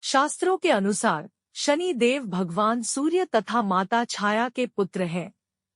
शास्त्रों के अनुसार शनि देव भगवान सूर्य तथा माता छाया के पुत्र हैं।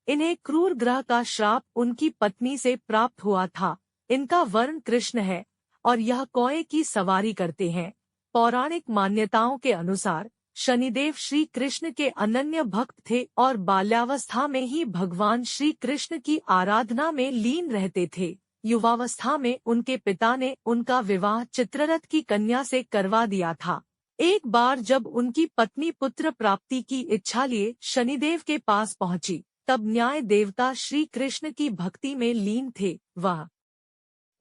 इन्हें क्रूर ग्रह का श्राप उनकी पत्नी से प्राप्त हुआ था। इनका वर्ण कृष्ण है और यह कौए की सवारी करते हैं। पौराणिक मान्यताओं के अनुसार शनिदेव श्री कृष्ण के अनन्य भक्त थे और बाल्यावस्था में ही भगवान श्री कृष्ण की आराधना में लीन रहते थे। युवावस्था में उनके पिता ने उनका विवाह चित्ररथ की कन्या से करवा दिया था। एक बार जब उनकी पत्नी पुत्र प्राप्ति की इच्छा लिए शनिदेव के पास पहुंची, तब न्याय देवता श्री कृष्ण की भक्ति में लीन थे। वह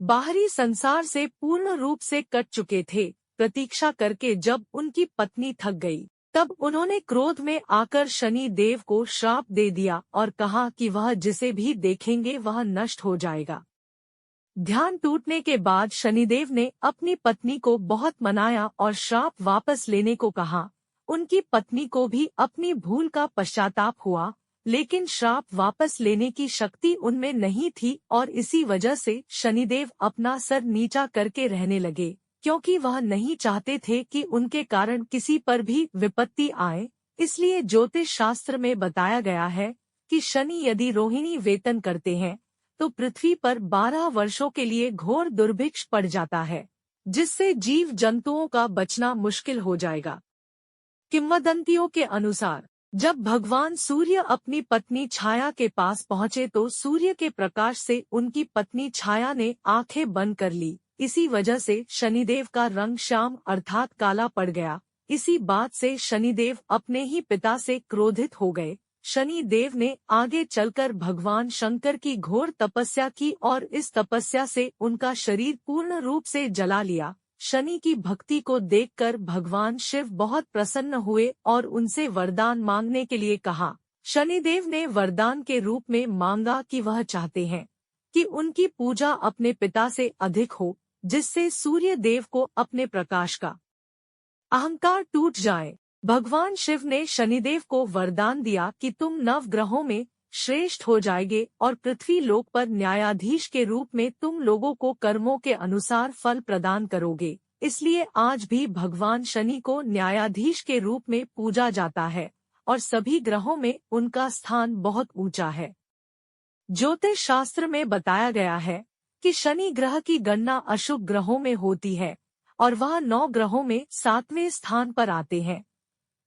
बाहरी संसार से पूर्ण रूप से कट चुके थे। प्रतीक्षा करके जब उनकी पत्नी थक गई, तब उन्होंने क्रोध में आकर शनि देव को श्राप दे दिया और कहा कि वह जिसे भी देखेंगे वह नष्ट हो जाएगा। ध्यान टूटने के बाद शनिदेव ने अपनी पत्नी को बहुत मनाया और श्राप वापस लेने को कहा। उनकी पत्नी को भी अपनी भूल का पश्चाताप हुआ, लेकिन श्राप वापस लेने की शक्ति उनमें नहीं थी और इसी वजह से शनिदेव अपना सर नीचा करके रहने लगे, क्योंकि वह नहीं चाहते थे कि उनके कारण किसी पर भी विपत्ति आए। इसलिए ज्योतिष शास्त्र में बताया गया है कि शनि यदि रोहिणी वेतन करते हैं तो पृथ्वी पर 12 वर्षों के लिए घोर दुर्भिक्ष पड़ जाता है, जिससे जीव जंतुओं का बचना मुश्किल हो जाएगा। किंवदंतियों के अनुसार जब भगवान सूर्य अपनी पत्नी छाया के पास पहुंचे तो सूर्य के प्रकाश से उनकी पत्नी छाया ने आंखें बंद कर ली। इसी वजह से शनिदेव का रंग श्याम अर्थात काला पड़ गया। इसी बात से शनिदेव अपने ही पिता से क्रोधित हो गए। शनि देव ने आगे चलकर भगवान शंकर की घोर तपस्या की और इस तपस्या से उनका शरीर पूर्ण रूप से जला लिया। शनि की भक्ति को देखकर भगवान शिव बहुत प्रसन्न हुए और उनसे वरदान मांगने के लिए कहा। शनिदेव ने वरदान के रूप में मांगा कि वह चाहते हैं कि उनकी पूजा अपने पिता से अधिक हो, जिससे सूर्य देव को अपने प्रकाश का अहंकार टूट जाए। भगवान शिव ने शनिदेव को वरदान दिया कि तुम नवग्रहों में श्रेष्ठ हो जाएंगे और पृथ्वी लोक पर न्यायाधीश के रूप में तुम लोगों को कर्मों के अनुसार फल प्रदान करोगे। इसलिए आज भी भगवान शनि को न्यायाधीश के रूप में पूजा जाता है और सभी ग्रहों में उनका स्थान बहुत ऊंचा है। ज्योतिष शास्त्र में बताया गया है कि शनि ग्रह की गणना अशुभ ग्रहों में होती है और वह 9 ग्रहों में 7वें स्थान पर आते हैं।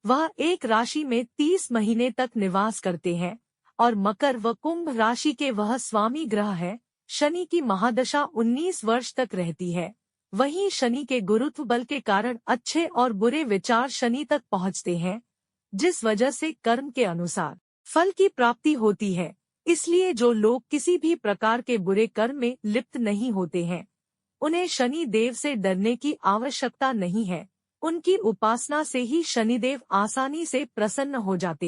वह एक राशि में 30 महीने तक निवास करते हैं और मकर व कुंभ राशि के वह स्वामी ग्रह है। शनि की महादशा 19 वर्ष तक रहती है। वहीं शनि के गुरुत्व बल के कारण अच्छे और बुरे विचार शनि तक पहुंचते हैं, जिस वजह से कर्म के अनुसार फल की प्राप्ति होती है। इसलिए जो लोग किसी भी प्रकार के बुरे कर्म में लिप्त नहीं होते हैं, उन्हें शनि देव से डरने की आवश्यकता नहीं है। उनकी उपासना से ही शनिदेव आसानी से प्रसन्न हो जाते हैं।